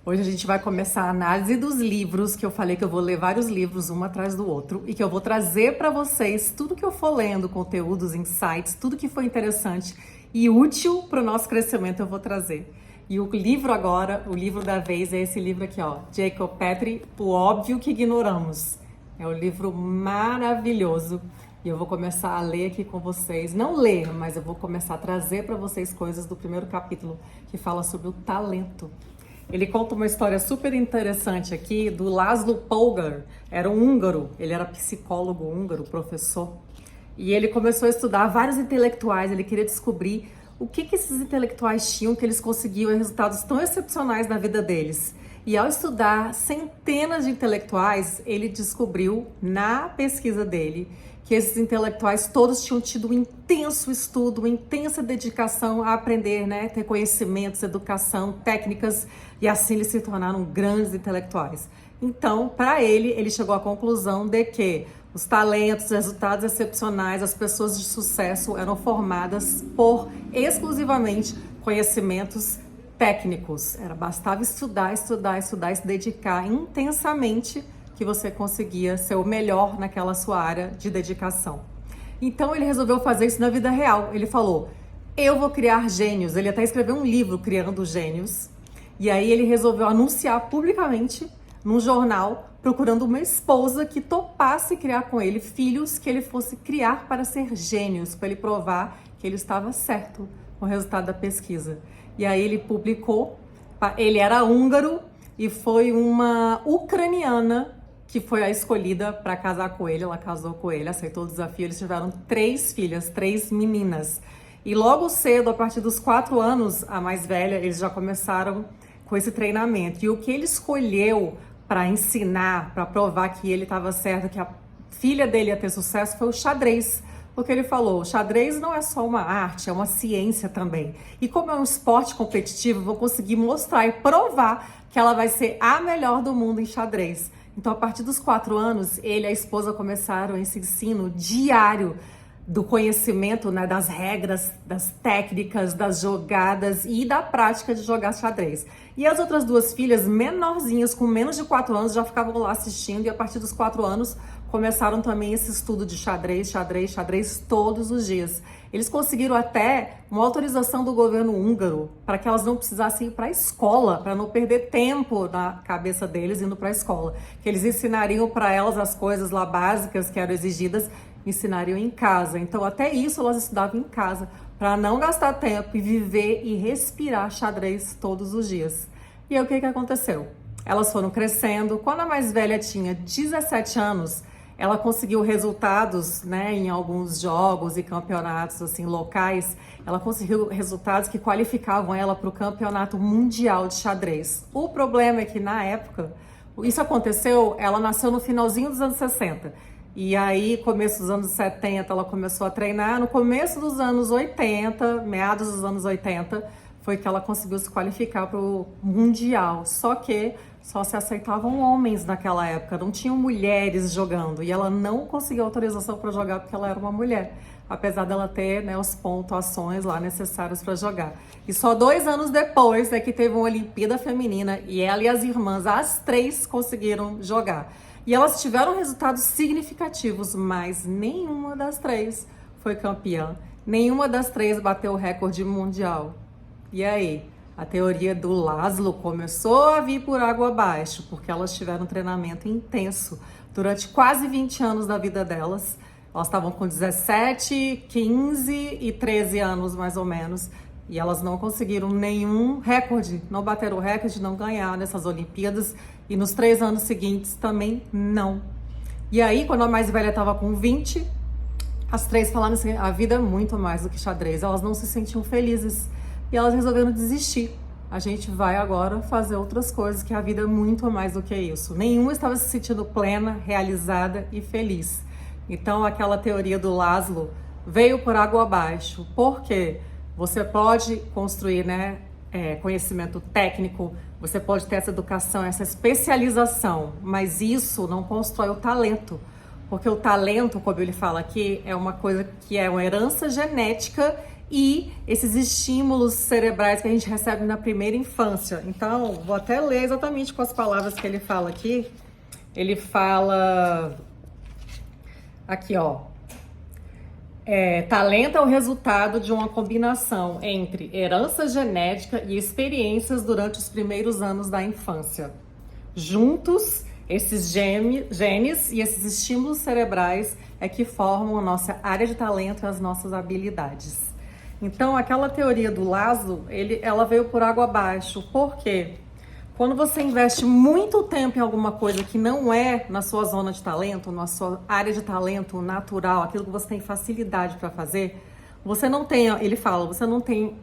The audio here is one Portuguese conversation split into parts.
Hoje a gente vai começar a análise dos livros, que eu falei que eu vou ler vários livros, um atrás do outro, e que eu vou trazer para vocês tudo que eu for lendo, conteúdos, insights, tudo que foi interessante e útil para o nosso crescimento eu vou trazer. E o livro agora, o livro da vez, é esse livro aqui, ó, Jacob Petrie, O Óbvio que Ignoramos. É um livro maravilhoso e eu vou começar a ler aqui com vocês. Não ler, mas eu vou começar a trazer para vocês coisas do primeiro capítulo que fala sobre o talento. Ele conta uma história super interessante aqui do Laszlo Polgar. Era um húngaro, ele era psicólogo húngaro, professor. E ele começou a estudar vários intelectuais, ele queria descobrir o que esses intelectuais tinham, que eles conseguiam resultados tão excepcionais na vida deles. E ao estudar centenas de intelectuais, ele descobriu na pesquisa dele que esses intelectuais todos tinham tido um intenso estudo, uma intensa dedicação a aprender, né, ter conhecimentos, educação, técnicas, e assim eles se tornaram grandes intelectuais. Então, para ele chegou à conclusão de que os talentos, os resultados excepcionais, as pessoas de sucesso eram formadas por exclusivamente conhecimentos técnicos. Bastava estudar, estudar, estudar e se dedicar intensamente que você conseguia ser o melhor naquela sua área de dedicação. Então ele resolveu fazer isso na vida real. Ele falou, eu vou criar gênios. Ele até escreveu um livro criando gênios. E aí ele resolveu anunciar publicamente num jornal, procurando uma esposa que topasse criar com ele filhos que ele fosse criar para ser gênios, para ele provar que ele estava certo com o resultado da pesquisa. E aí ele publicou, ele era húngaro e foi uma ucraniana que foi a escolhida para casar com ele. Ela casou com ele, aceitou o desafio. Eles tiveram 3 filhas, 3 meninas. E logo cedo, a partir dos 4 anos, a mais velha, eles já começaram com esse treinamento. E o que ele escolheu para ensinar, para provar que ele estava certo, que a filha dele ia ter sucesso, foi o xadrez. Porque ele falou, o xadrez não é só uma arte, é uma ciência também. E como é um esporte competitivo, eu vou conseguir mostrar e provar que ela vai ser a melhor do mundo em xadrez. Então, a partir dos 4 anos, ele e a esposa começaram esse ensino diário do conhecimento, né, das regras, das técnicas, das jogadas e da prática de jogar xadrez. E as outras 2 filhas, menorzinhas, com menos de 4 anos, já ficavam lá assistindo, e a partir dos 4 anos começaram também esse estudo de xadrez todos os dias. Eles conseguiram até uma autorização do governo húngaro para que elas não precisassem ir para a escola, para não perder tempo na cabeça deles indo para a escola. Que eles ensinariam para elas as coisas lá básicas que eram exigidas, ensinariam em casa. Então até isso elas estudavam em casa, para não gastar tempo e viver e respirar xadrez todos os dias. E aí o que aconteceu? Elas foram crescendo. Quando a mais velha tinha 17 anos, ela conseguiu resultados, né, em alguns jogos e campeonatos assim, locais. Ela conseguiu resultados que qualificavam ela para o campeonato mundial de xadrez. O problema é que na época, isso aconteceu, ela nasceu no finalzinho dos anos 60. E aí, começo dos anos 70, ela começou a treinar. No começo dos anos 80, meados dos anos 80, foi que ela conseguiu se qualificar para o mundial. Só que só se aceitavam homens naquela época, não tinham mulheres jogando. E ela não conseguiu autorização para jogar porque ela era uma mulher, apesar dela ter, né, as pontuações lá necessárias para jogar. E só 2 anos depois é que teve uma Olimpíada Feminina e ela e as irmãs, as 3, conseguiram jogar. E elas tiveram resultados significativos, mas nenhuma das 3 foi campeã. Nenhuma das 3 bateu o recorde mundial. E aí? A teoria do Laszlo começou a vir por água abaixo, porque elas tiveram um treinamento intenso durante quase 20 anos da vida delas. Elas estavam com 17, 15 e 13 anos, mais ou menos, e elas não conseguiram nenhum recorde, não bateram o recorde, não ganharam nessas Olimpíadas, e nos 3 anos seguintes também não. E aí, quando a mais velha estava com 20, as 3 falaram assim, a vida é muito mais do que xadrez, elas não se sentiam felizes. E elas resolveram desistir. A gente vai agora fazer outras coisas, que a vida é muito mais do que isso. Nenhuma estava se sentindo plena, realizada e feliz. Então aquela teoria do Laszlo veio por água abaixo. Por quê? Você pode construir, né, conhecimento técnico, você pode ter essa educação, essa especialização, mas isso não constrói o talento. Porque o talento, como ele fala aqui, é uma coisa que é uma herança genética e esses estímulos cerebrais que a gente recebe na primeira infância. Então, vou até ler exatamente com as palavras que ele fala aqui. Ele fala aqui, ó. Talento é o resultado de uma combinação entre herança genética e experiências durante os primeiros anos da infância. Juntos, esses genes e esses estímulos cerebrais é que formam a nossa área de talento e as nossas habilidades. Então, aquela teoria do Laszlo, ela veio por água abaixo. Por quê? Quando você investe muito tempo em alguma coisa que não é na sua zona de talento, na sua área de talento natural, aquilo que você tem facilidade para fazer, você não tem, ele fala, você não tem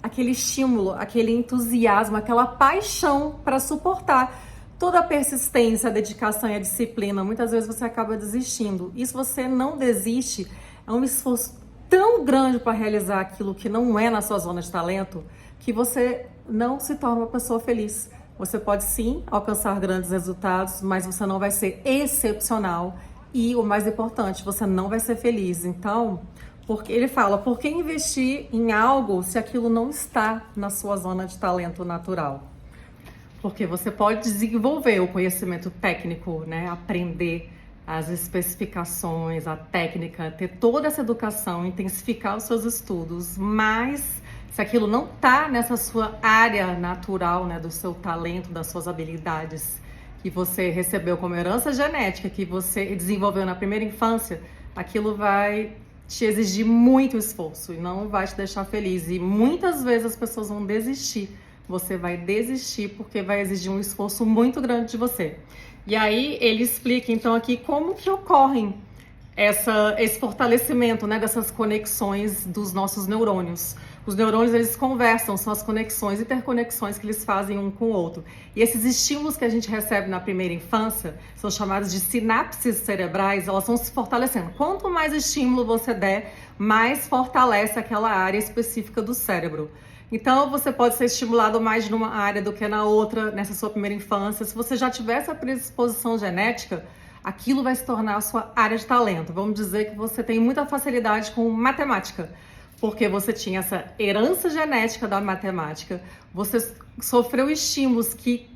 aquele estímulo, aquele entusiasmo, aquela paixão para suportar toda a persistência, a dedicação e a disciplina. Muitas vezes você acaba desistindo. E se você não desiste, é um esforço tão grande para realizar aquilo que não é na sua zona de talento, que você não se torna uma pessoa feliz. Você pode sim alcançar grandes resultados, mas você não vai ser excepcional e, o mais importante, você não vai ser feliz. Então, porque ele fala, por que investir em algo se aquilo não está na sua zona de talento natural? Porque você pode desenvolver o conhecimento técnico, né? Aprender as especificações, a técnica, ter toda essa educação, intensificar os seus estudos, mas se aquilo não está nessa sua área natural, né, do seu talento, das suas habilidades, que você recebeu como herança genética, que você desenvolveu na primeira infância, aquilo vai te exigir muito esforço e não vai te deixar feliz. E muitas vezes as pessoas vão desistir. Você vai desistir porque vai exigir um esforço muito grande de você. E aí ele explica então aqui como que ocorrem esse fortalecimento, né, dessas conexões dos nossos neurônios. Os neurônios, eles conversam, são as conexões, interconexões que eles fazem um com o outro. E esses estímulos que a gente recebe na primeira infância são chamados de sinapses cerebrais, elas vão se fortalecendo. Quanto mais estímulo você der, mais fortalece aquela área específica do cérebro. Então, você pode ser estimulado mais numa área do que na outra, nessa sua primeira infância. Se você já tiver essa predisposição genética, aquilo vai se tornar a sua área de talento. Vamos dizer que você tem muita facilidade com matemática, porque você tinha essa herança genética da matemática, você sofreu estímulos que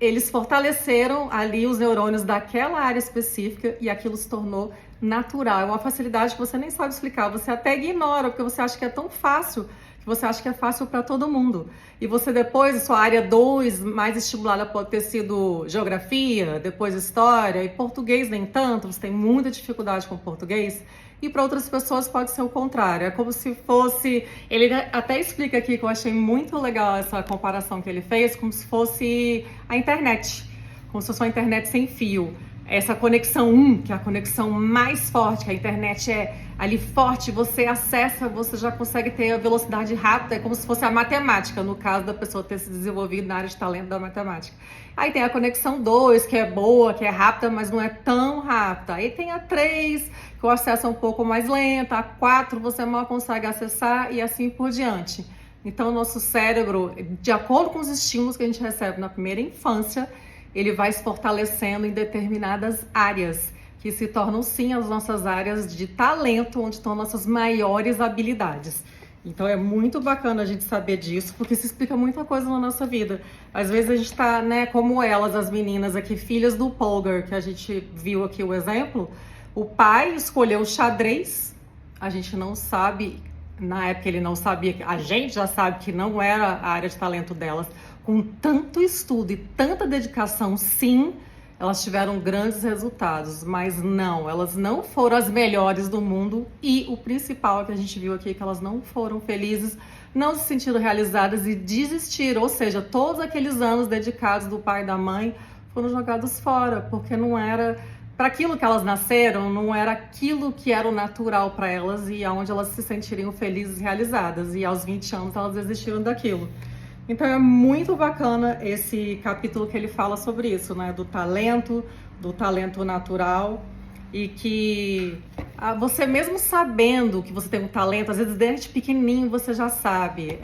eles fortaleceram ali os neurônios daquela área específica e aquilo se tornou natural. É uma facilidade que você nem sabe explicar, você até ignora, porque você acha que é tão fácil, que você acha que é fácil para todo mundo. E você depois, a sua área 2 mais estimulada pode ter sido geografia, depois história, e português nem tanto, você tem muita dificuldade com português. E para outras pessoas pode ser o contrário, é como se fosse, ele até explica aqui que eu achei muito legal essa comparação que ele fez, como se fosse a internet, como se fosse uma internet sem fio. Essa conexão 1, que é a conexão mais forte, que a internet é ali forte, você acessa, você já consegue ter a velocidade rápida, é como se fosse a matemática, no caso da pessoa ter se desenvolvido na área de talento da matemática. Aí tem a conexão 2, que é boa, que é rápida, mas não é tão rápida. Aí tem a 3, que o acesso é um pouco mais lento, a 4 você mal consegue acessar e assim por diante. Então, o nosso cérebro, de acordo com os estímulos que a gente recebe na primeira infância, ele vai se fortalecendo em determinadas áreas, que se tornam sim as nossas áreas de talento, onde estão nossas maiores habilidades. Então é muito bacana a gente saber disso, porque isso explica muita coisa na nossa vida. Às vezes a gente está, né, como elas, as meninas aqui, filhas do Polgar, que a gente viu aqui o exemplo, o pai escolheu o xadrez, a gente não sabe, na época ele não sabia, a gente já sabe que não era a área de talento delas. Com tanto estudo e tanta dedicação, sim, elas tiveram grandes resultados, mas não, elas não foram as melhores do mundo e o principal que a gente viu aqui é que elas não foram felizes, não se sentiram realizadas e desistiram, ou seja, todos aqueles anos dedicados do pai e da mãe foram jogados fora, porque não era para aquilo que elas nasceram, não era aquilo que era o natural para elas e aonde elas se sentiriam felizes e realizadas, e aos 20 anos elas desistiram daquilo. Então é muito bacana esse capítulo que ele fala sobre isso, né? Do talento natural, e que você mesmo sabendo que você tem um talento, às vezes desde pequenininho você já sabe,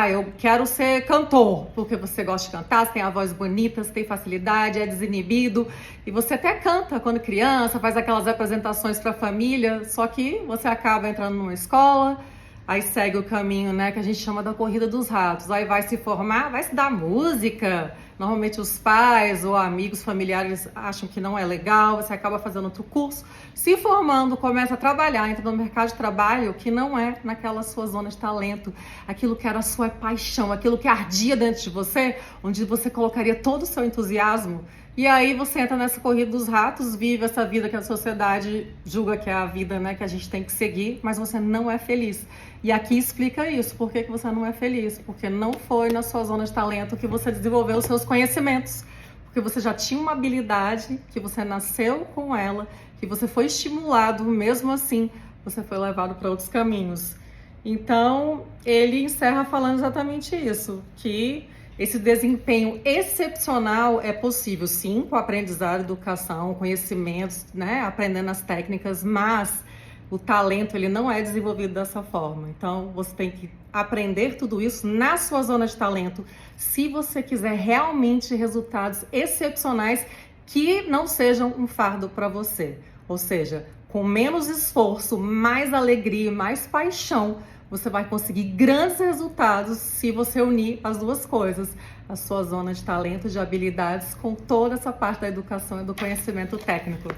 eu quero ser cantor, porque você gosta de cantar, você tem a voz bonita, você tem facilidade, é desinibido, e você até canta quando criança, faz aquelas apresentações para a família, só que você acaba entrando numa escola, aí segue o caminho, né, que a gente chama da corrida dos ratos. Aí vai se formar, vai estudar música. Normalmente os pais ou amigos, familiares acham que não é legal, você acaba fazendo outro curso, se formando, começa a trabalhar, entra no mercado de trabalho que não é naquela sua zona de talento, aquilo que era a sua paixão, aquilo que ardia dentro de você, onde você colocaria todo o seu entusiasmo. E aí você entra nessa corrida dos ratos, vive essa vida que a sociedade julga que é a vida, né, que a gente tem que seguir, mas você não é feliz. E aqui explica isso, por que você não é feliz? Porque não foi na sua zona de talento que você desenvolveu os seus conhecimentos, porque você já tinha uma habilidade, que você nasceu com ela, que você foi estimulado, mesmo assim, você foi levado para outros caminhos. Então, ele encerra falando exatamente isso, que esse desempenho excepcional é possível, sim, com aprendizado, educação, conhecimentos, né, aprendendo as técnicas, mas o talento ele não é desenvolvido dessa forma. Então, você tem que aprender tudo isso na sua zona de talento, se você quiser realmente resultados excepcionais que não sejam um fardo para você. Ou seja, com menos esforço, mais alegria, mais paixão, você vai conseguir grandes resultados se você unir as duas coisas, a sua zona de talento, de habilidades, com toda essa parte da educação e do conhecimento técnico.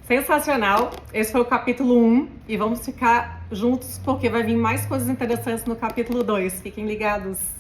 Sensacional! Esse foi o capítulo 1 e vamos ficar juntos porque vai vir mais coisas interessantes no capítulo 2. Fiquem ligados!